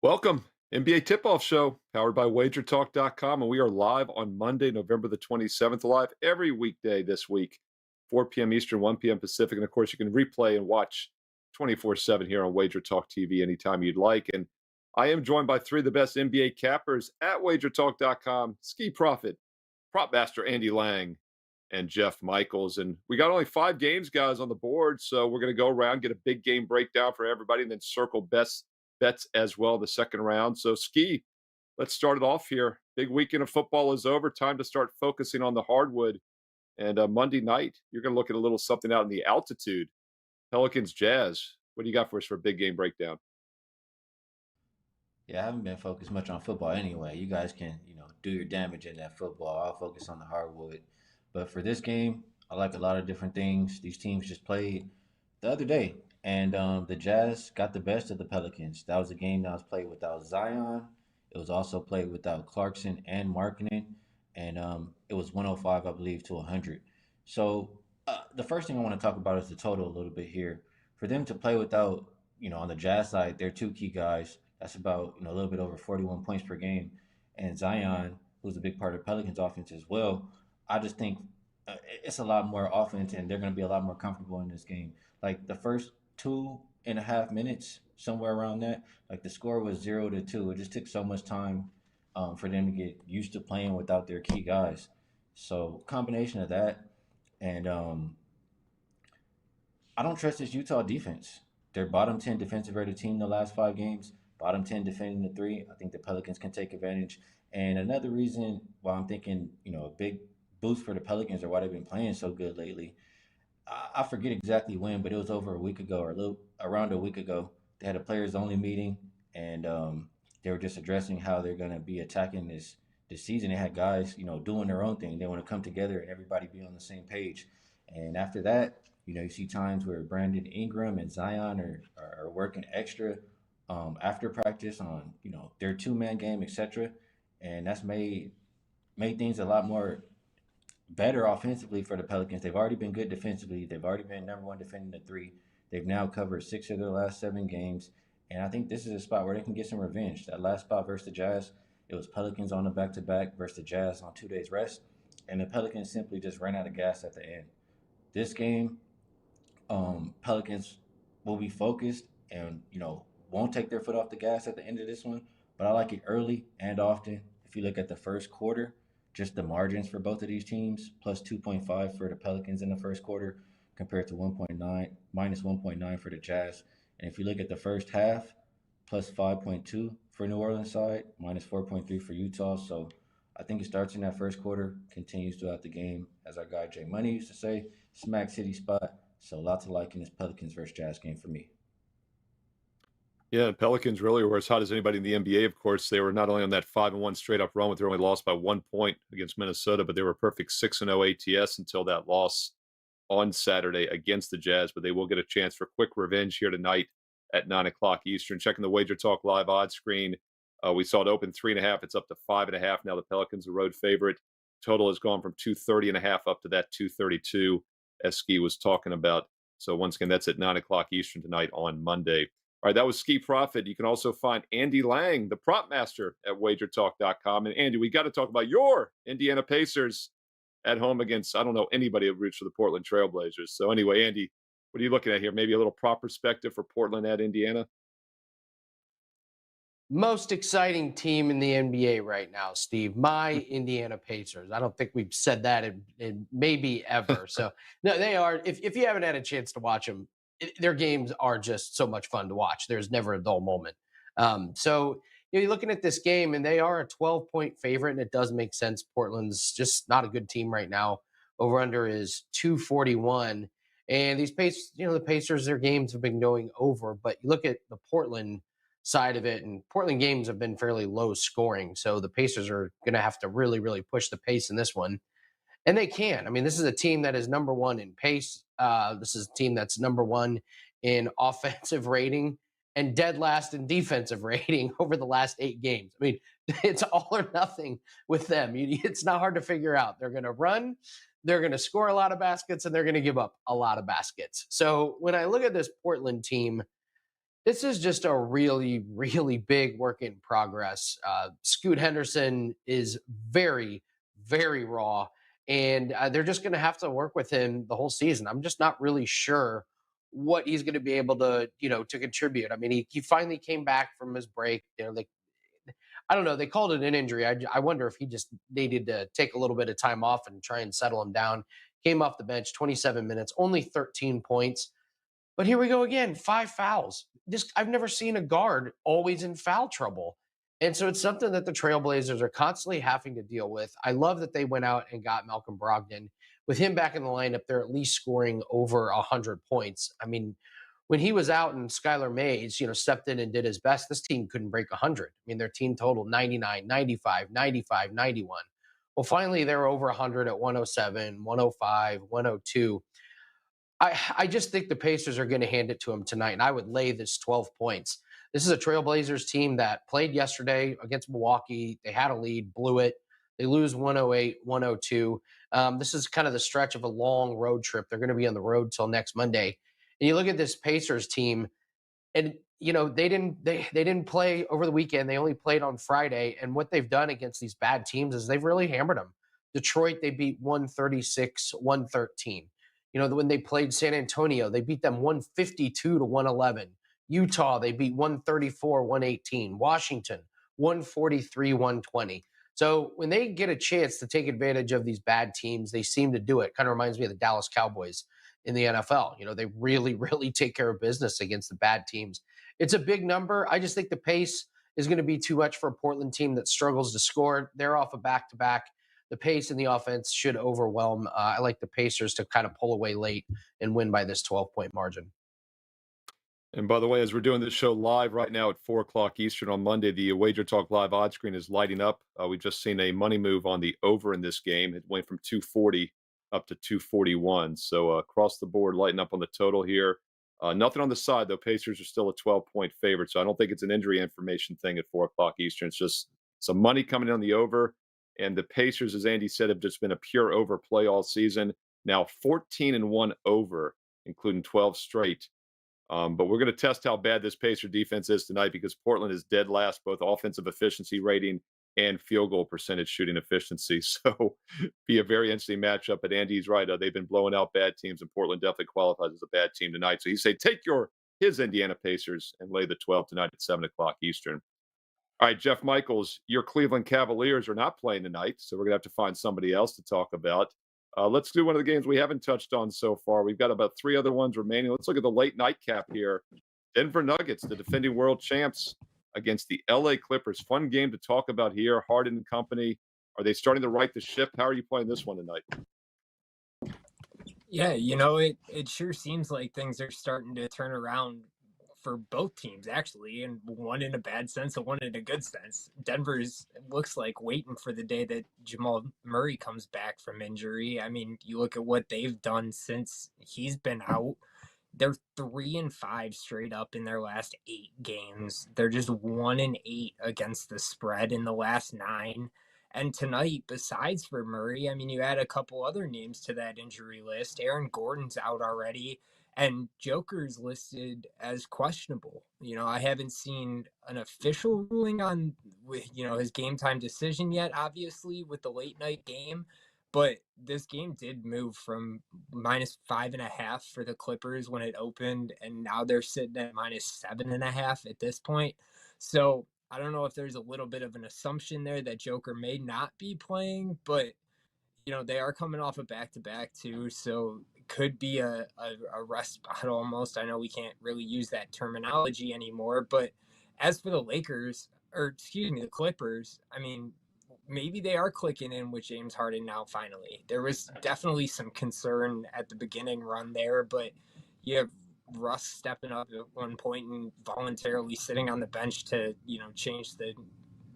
Welcome, NBA Tip-Off Show, powered by WagerTalk.com, and we are live on Monday, November the 27th, live every weekday this week, 4 p.m. Eastern, 1 p.m. Pacific, and of course, you can replay and watch 24/7 here on WagerTalk TV anytime you'd like. And I am joined by three of the best NBA cappers at WagerTalk.com: Ski Prophet, Prop Master Andy Lang, and Jeff Michaels. And we got only 5 games, guys, on the board. So we're going to go around, get a big game breakdown for everybody, and then circle best bets as well the second round. So, Ski, let's start it off here. Big weekend of football is over. Time to start focusing on the hardwood. And Monday night, you're going to look at a little something out in the altitude. Pelicans Jazz. What do you got for us for a big game breakdown? Yeah, I haven't been focused much on football anyway. You guys can, do your damage in that football. I'll focus on the hardwood. But for this game, I like a lot of different things. These teams just played the other day, and the Jazz got the best of the Pelicans. That was a game that was played without Zion. It was also played without Clarkson and Markkinen, and it was 105, I believe, to 100. So the first thing I want to talk about is the total a little bit here. For them to play without, on the Jazz side, their two key guys, that's about a little bit over 41 points per game. And Zion, who's a big part of Pelicans offense as well, I just think it's a lot more offense, and they're going to be a lot more comfortable in this game. Like the first 2.5 minutes, somewhere around that, like the score was 0-2. It just took so much time for them to get used to playing without their key guys. So combination of that, and I don't trust this Utah defense. They're bottom 10 defensive rated team the last 5 games, bottom 10 defending the three. I think the Pelicans can take advantage. And another reason why I'm thinking, a big boost for the Pelicans or why they've been playing so good lately. I forget exactly when, but it was over a week ago or a little around a week ago. They had a players only meeting, and they were just addressing how they're going to be attacking this season. They had guys, doing their own thing. They want to come together and everybody be on the same page. And after that, you see times where Brandon Ingram and Zion are working extra after practice on, their two-man game, etc. And that's made things a lot more better offensively for the Pelicans. They've already been good defensively. They've already been number one defending the three. They've now covered 6 of their last 7 games. And I think this is a spot where they can get some revenge. That last spot versus the Jazz, it was Pelicans on the back to back versus the Jazz on 2 days rest. And the Pelicans simply just ran out of gas at the end. This game, Pelicans will be focused and, won't take their foot off the gas at the end of this one. But I like it early and often. If you look at the first quarter, just the margins for both of these teams, plus 2.5 for the Pelicans in the first quarter compared to 1.9, minus 1.9 for the Jazz. And if you look at the first half, plus 5.2 for New Orleans side, minus 4.3 for Utah. So I think it starts in that first quarter, continues throughout the game. As our guy Jay Money used to say, smack city spot. So lots of like in this Pelicans versus Jazz game for me. Yeah, Pelicans really were as hot as anybody in the NBA, of course. They were not only on that 5-1 straight up run, but they only lost by 1 point against Minnesota, but they were a perfect 6-0 ATS until that loss on Saturday against the Jazz. But they will get a chance for quick revenge here tonight at 9 o'clock Eastern. Checking the Wager Talk live odds screen. We saw it open 3.5. It's up to 5.5. Now the Pelicans, a road favorite. Total has gone from 230.5 up to that 232, as Ski was talking about. So once again, that's at 9 o'clock Eastern tonight on Monday. All right, that was Ski Profit. You can also find Andy Lang, the prop master, at wagertalk.com. And Andy, we got to talk about your Indiana Pacers at home against, I don't know anybody who roots for the Portland Trailblazers. So anyway, Andy, what are you looking at here? Maybe a little prop perspective for Portland at Indiana? Most exciting team in the NBA right now, Steve. My Indiana Pacers. I don't think we've said that in maybe ever. So, no, they are. If you haven't had a chance to watch them, their games are just so much fun to watch. There's never a dull moment. So, you're looking at this game, and they are a 12-point favorite, and it does make sense. Portland's just not a good team right now. Over under is 241. And these the Pacers, their games have been going over. But you look at the Portland side of it, and Portland games have been fairly low scoring. So the Pacers are going to have to really, really push the pace in this one. And they can. I mean, this is a team that is number one in pace. This is a team that's number one in offensive rating and dead last in defensive rating over the last 8 games. I mean, it's all or nothing with them. It's not hard to figure out. They're going to run, they're going to score a lot of baskets, and they're going to give up a lot of baskets. So when I look at this Portland team, This is just a really, really big work in progress. Scoot Henderson is very, very raw, and they're just going to have to work with him the whole season. I'm just not really sure what he's going to be able to, to contribute. I mean, he finally came back from his break. Like I don't know, they called it an injury. I wonder if he just needed to take a little bit of time off and try and settle him down. Came off the bench, 27 minutes, only 13 points. But here we go again, 5 fouls. Just I've never seen a guard always in foul trouble. And so it's something that the Trailblazers are constantly having to deal with. I love that they went out and got Malcolm Brogdon. With him back in the lineup, they're at least scoring over 100 points. I mean, when he was out and Skylar Mays, stepped in and did his best, this team couldn't break 100. I mean, their team total 99, 95, 95, 91. Well, finally, they're over 100 at 107, 105, 102. I just think the Pacers are going to hand it to them tonight, and I would lay this 12 points. This is a Trailblazers team that played yesterday against Milwaukee. They had a lead, blew it. They lose 108, 102. This is kind of the stretch of a long road trip. They're going to be on the road till next Monday. And you look at this Pacers team, and they didn't play over the weekend. They only played on Friday. And what they've done against these bad teams is they've really hammered them. Detroit, they beat 136, 113. When they played San Antonio, they beat them 152 to 111. Utah, they beat 134, 118. Washington, 143, 120. So when they get a chance to take advantage of these bad teams, they seem to do it. Kind of reminds me of the Dallas Cowboys in the NFL. They really, really take care of business against the bad teams. It's a big number. I just think the pace is going to be too much for a Portland team that struggles to score. They're off a back-to-back. The pace in the offense should overwhelm. I like the Pacers to kind of pull away late and win by this 12-point margin. And by the way, as we're doing this show live right now at 4 o'clock Eastern on Monday, the WagerTalk live odds screen is lighting up. We've just seen a money move on the over in this game. It went from 240 up to 241. So across the board, lighting up on the total here. Nothing on the side, though. Pacers are still a 12-point favorite. So I don't think it's an injury information thing at 4 o'clock Eastern. It's just some money coming in on the over. And the Pacers, as Andy said, have just been a pure over play all season. Now 14-1 over, including 12 straight. But we're going to test how bad this Pacer defense is tonight because Portland is dead last, both offensive efficiency rating and field goal percentage shooting efficiency. So be a very interesting matchup. But Andy's right. They've been blowing out bad teams, and Portland definitely qualifies as a bad team tonight. So he say take his Indiana Pacers and lay the 12 tonight at 7 o'clock Eastern. All right, Jeff Michaels, your Cleveland Cavaliers are not playing tonight, so we're going to have to find somebody else to talk about. Let's do one of the games we haven't touched on so far. We've got about 3 other ones remaining. Let's look at the late nightcap here. Denver Nuggets, the defending world champs, against the LA Clippers. Fun game to talk about here. Harden and company. Are they starting to right the ship? How are you playing this one tonight? Yeah, it sure seems like things are starting to turn around for both teams, actually, and one in a bad sense and one in a good sense. Denver's looks like waiting for the day that Jamal Murray comes back from injury. I mean, you look at what they've done since he's been out. They're 3-5 straight up in their last 8 games. They're just 1-8 against the spread in the last 9. And tonight, besides for Murray, I mean, you add a couple other names to that injury list. Aaron Gordon's out already, and Joker's listed as questionable. I haven't seen an official ruling on, his game time decision yet, obviously, with the late night game. But this game did move from -5.5 for the Clippers when it opened, and now they're sitting at -7.5 at this point. So I don't know if there's a little bit of an assumption there that Joker may not be playing, but they are coming off a back-to-back too, so it could be a rest spot almost. I know we can't really use that terminology anymore, but as for the the Clippers, I mean, maybe they are clicking in with James Harden now finally. There was definitely some concern at the beginning run there, but you have Russ stepping up at one point and voluntarily sitting on the bench to, change the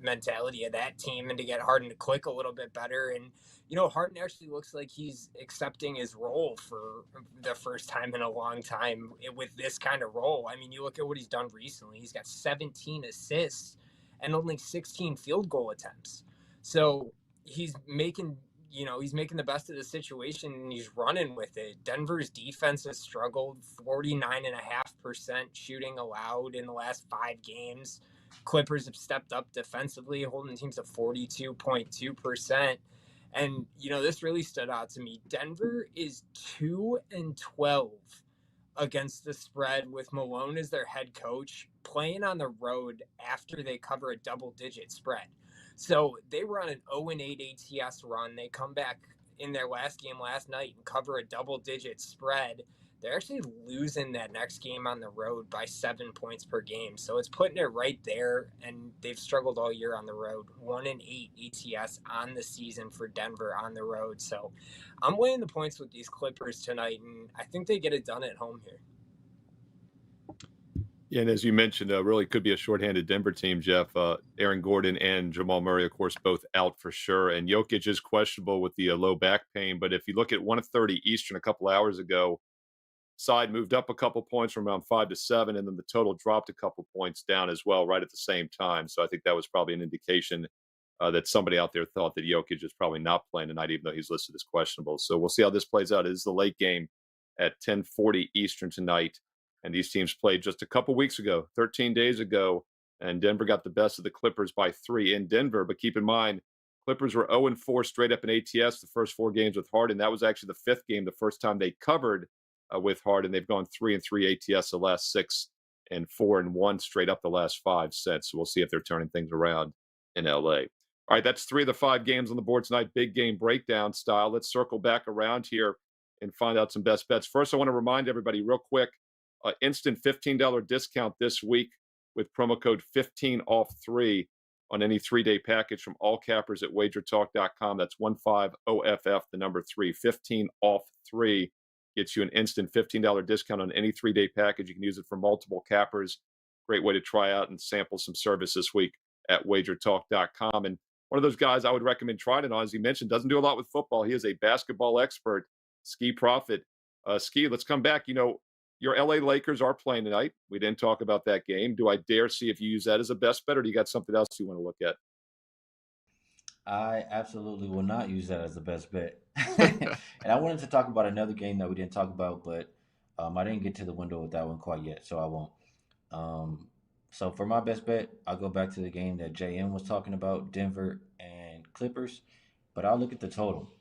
mentality of that team and to get Harden to click a little bit better. And, Harden actually looks like he's accepting his role for the first time in a long time with this kind of role. I mean, you look at what he's done recently. He's got 17 assists and only 16 field goal attempts. So he's making, he's making the best of the situation and he's running with it. Denver's defense has struggled, 49.5% shooting allowed in the last 5 games. Clippers have stepped up defensively, holding teams to 42.2%. And, this really stood out to me. Denver is 2-12 against the spread with Malone as their head coach, playing on the road after they cover a double-digit spread. So they run an 0-8 ATS run. They come back in their last game last night and cover a double-digit spread. They're actually losing that next game on the road by 7 points per game. So it's putting it right there, and they've struggled all year on the road. 1-8 ATS on the season for Denver on the road. So I'm weighing the points with these Clippers tonight, and I think they get it done at home here. Yeah, and as you mentioned, really could be a shorthanded Denver team, Jeff. Aaron Gordon and Jamal Murray, of course, both out for sure. And Jokic is questionable with the low back pain. But if you look at 1:30 Eastern a couple hours ago, side moved up a couple points from around 5-7, and then the total dropped a couple points down as well right at the same time. So I think that was probably an indication that somebody out there thought that Jokic is probably not playing tonight, even though he's listed as questionable. So we'll see how this plays out. It is the late game at 10:40 Eastern tonight. And these teams played just a couple weeks ago, 13 days ago, and Denver got the best of the Clippers by 3 in Denver. But keep in mind, Clippers were 0-4 straight up in ATS the first 4 games with Harden. That was actually the 5th game, the first time they covered with Harden. They've gone 3-3 ATS the last 6 and 4-1 straight up the last 5 since. So we'll see if they're turning things around in LA. All right, that's 3 of the 5 games on the board tonight, big game breakdown style. Let's circle back around here and find out some best bets. First, I want to remind everybody real quick, instant $15 discount this week with promo code 15OFF3 on any 3-day package from all cappers at WagerTalk.com. That's 15OFF, the number 3. 15OFF3 gets you an instant $15 discount on any 3-day package. You can use it for multiple cappers. Great way to try out and sample some service this week at WagerTalk.com. And one of those guys I would recommend trying it on, as he mentioned, doesn't do a lot with football. He is a basketball expert, Ski Profit. Ski, let's come back. Your LA Lakers are playing tonight. We didn't talk about that game. Do I dare see if you use that as a best bet, or do you got something else you want to look at? I absolutely will not use that as the best bet. And I wanted to talk about another game that we didn't talk about, but I didn't get to the window with that one quite yet, so I won't. So for my best bet, I'll go back to the game that JM was talking about, Denver and Clippers, but I'll look at the total.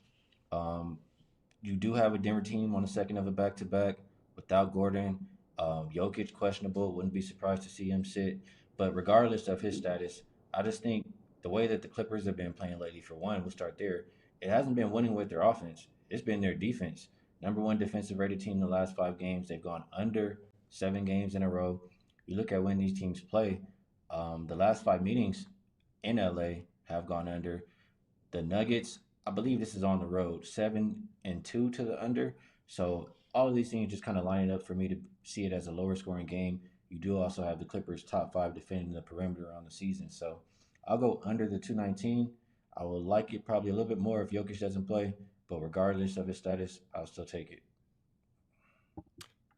You do have a Denver team on the second of a back-to-back without Gordon. Jokic questionable. Wouldn't be surprised to see him sit. But regardless of his status, I just think the way that the Clippers have been playing lately, for one, we'll start there. It hasn't been winning with their offense. It's been their defense. Number 1 defensive rated team in the last 5 games. They've gone under 7 games in a row. You look at when these teams play, the last 5 meetings in LA have gone under. The Nuggets, I believe this is on the road, 7-2 to the under. So all of these things just kind of line it up for me to see it as a lower scoring game. You do also have the Clippers top 5 defending the perimeter on the season. So I'll go under the 219. I will like it probably a little bit more if Jokic doesn't play, but regardless of his status, I'll still take it.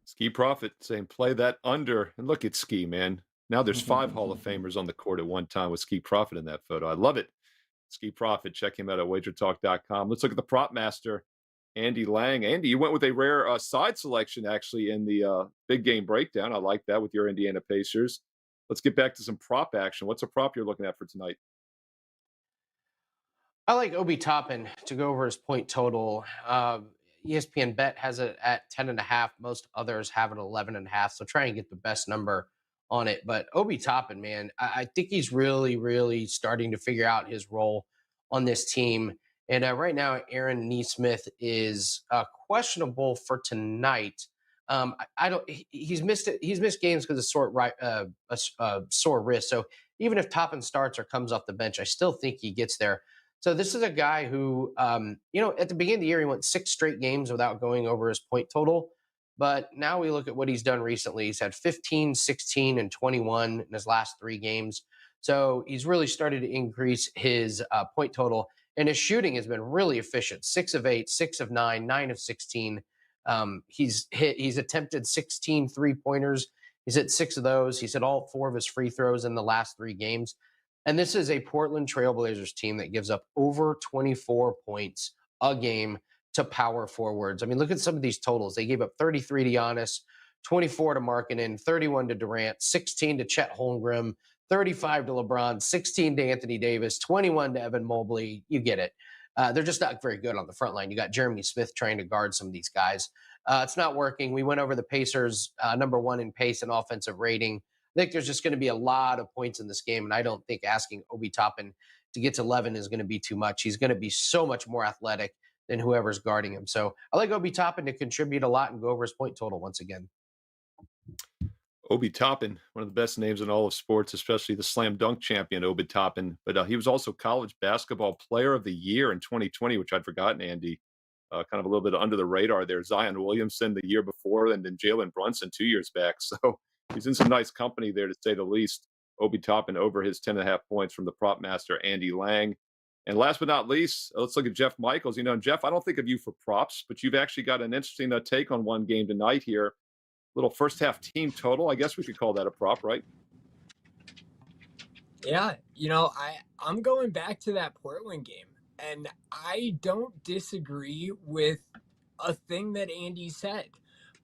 Ski Profit saying play that under. And look at Ski, man. Now there's 5 Hall of Famers on the court at one time with Ski Profit in that photo. I love it. Ski Profit. Check him out at WagerTalk.com. Let's look at the prop master, Andy Lang. Andy, you went with a rare side selection, actually, in the big game breakdown. I like that with your Indiana Pacers. Let's get back to some prop action. What's a prop you're looking at for tonight? I like Obi Toppin to go over his point total. ESPN Bet has it at 10.5. Most others have it 11.5. So try and get the best number on it. But Obi Toppin, man, I think he's really, really starting to figure out his role on this team. And right now, Aaron Nesmith is questionable for tonight. I don't. He's missed it. He's missed games because of sore wrist. So even if Toppin starts or comes off the bench, I still think he gets there. So this is a guy who, at the beginning of the year, he went 6 straight games without going over his point total. But now we look at what he's done recently. He's had 15, 16, and 21 in his last 3 games. So he's really started to increase his point total. And his shooting has been really efficient. 6 of 8, 6 of 9, 9 of 16. He's attempted 16 3-pointers. He's hit 6 of those. He's hit all 4 of his free throws in the last 3 games. And this is a Portland Trailblazers team that gives up over 24 points a game to power forwards. I mean, look at some of these totals. They gave up 33 to Giannis, 24 to Markkanen, 31 to Durant, 16 to Chet Holmgren, 35 to LeBron, 16 to Anthony Davis, 21 to Evan Mobley. You get it. They're just not very good on the front line. You got Jeremy Smith trying to guard some of these guys. It's not working. We went over the Pacers, number one in pace and offensive rating. I think there's just going to be a lot of points in this game, and I don't think asking Obi Toppin to get to 11 is going to be too much. He's going to be so much more athletic than whoever's guarding him. So I like Obi Toppin to contribute a lot and go over his point total once again. Obi Toppin, one of the best names in all of sports, especially the slam dunk champion, Obi Toppin. But he was also college basketball player of the year in 2020, which I'd forgotten, Andy. Kind of a little bit under the radar there. Zion Williamson the year before, and then Jalen Brunson 2 years back. So he's in some nice company there, to say the least. Obi Toppin over his 10.5 points from the prop master, Andy Lang. And last but not least, let's look at Jeff Michaels. Jeff, I don't think of you for props, but you've actually got an interesting take on one game tonight here. Little first half team total. I guess we could call that a prop, right? Yeah, I'm going back to that Portland game, and I don't disagree with a thing that Andy said,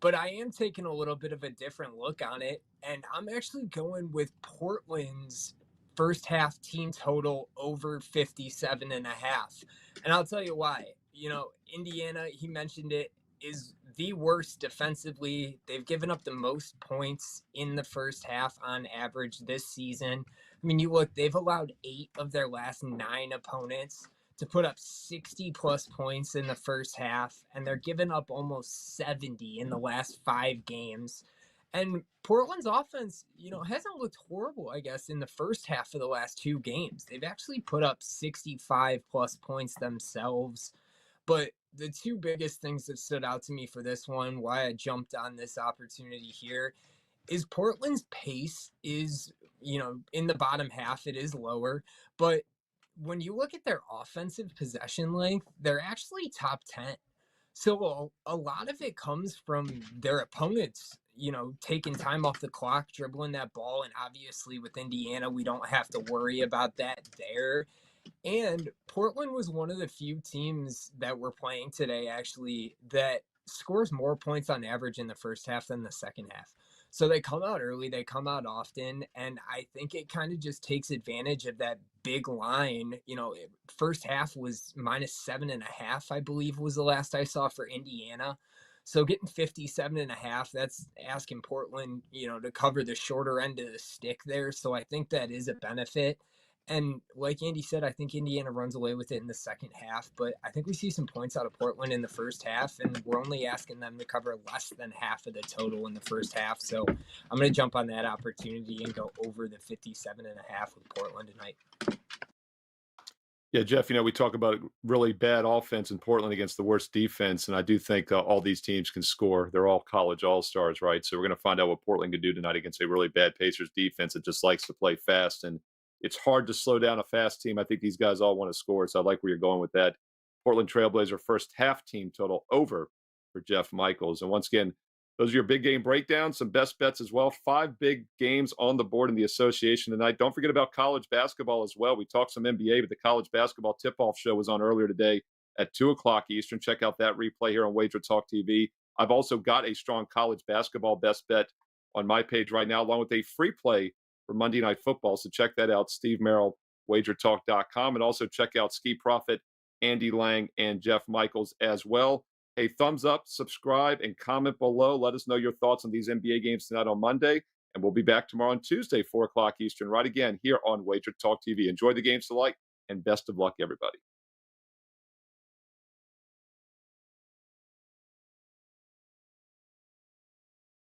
but I am taking a little bit of a different look on it, and I'm actually going with Portland's first half team total over 57.5. And I'll tell you why. Indiana, he mentioned it, is the worst defensively. They've given up the most points in the first half on average this season. I mean, you look, they've allowed 8 of their last 9 opponents to put up 60 plus points in the first half, and they're giving up almost 70 in the last 5 games. And Portland's offense, hasn't looked horrible, I guess, in the first half of the last 2 games. They've actually put up 65 plus points themselves. But the 2 biggest things that stood out to me for this one, why I jumped on this opportunity here, is Portland's pace is, in the bottom half, it is lower. But when you look at their offensive possession length, they're actually top 10. So a lot of it comes from their opponents, taking time off the clock, dribbling that ball. And obviously with Indiana, we don't have to worry about that there. And Portland was one of the few teams that were playing today, actually, that scores more points on average in the first half than the second half. So they come out early, they come out often, and I think it kind of just takes advantage of that big line. First half was -7.5, I believe, was the last I saw for Indiana. So getting 57.5, that's asking Portland, to cover the shorter end of the stick there. So I think that is a benefit. And like Andy said, I think Indiana runs away with it in the second half, but I think we see some points out of Portland in the first half, and we're only asking them to cover less than half of the total in the first half. So I'm going to jump on that opportunity and go over the 57.5 with Portland tonight. Yeah, Jeff, we talk about really bad offense in Portland against the worst defense, and I do think all these teams can score. They're all college all-stars, right? So we're going to find out what Portland can do tonight against a really bad Pacers defense that just likes to play fast, and it's hard to slow down a fast team. I think these guys all want to score, so I like where you're going with that. Portland Trailblazer first half team total over for Jeff Michaels. And once again, those are your big game breakdowns, some best bets as well. 5 big games on the board in the association tonight. Don't forget about college basketball as well. We talked some NBA, but the college basketball tip-off show was on earlier today at 2 o'clock Eastern. Check out that replay here on WagerTalk TV. I've also got a strong college basketball best bet on my page right now, along with a free play for Monday Night Football. So check that out, Steve Merrill, WagerTalk.com. And also check out Ski Prophet, Andy Lang, and Jeff Michaels as well. Hey, thumbs up, subscribe, and comment below. Let us know your thoughts on these NBA games tonight on Monday. And we'll be back tomorrow on Tuesday, 4 o'clock Eastern, right again here on Wager Talk TV. Enjoy the games tonight, and best of luck, everybody.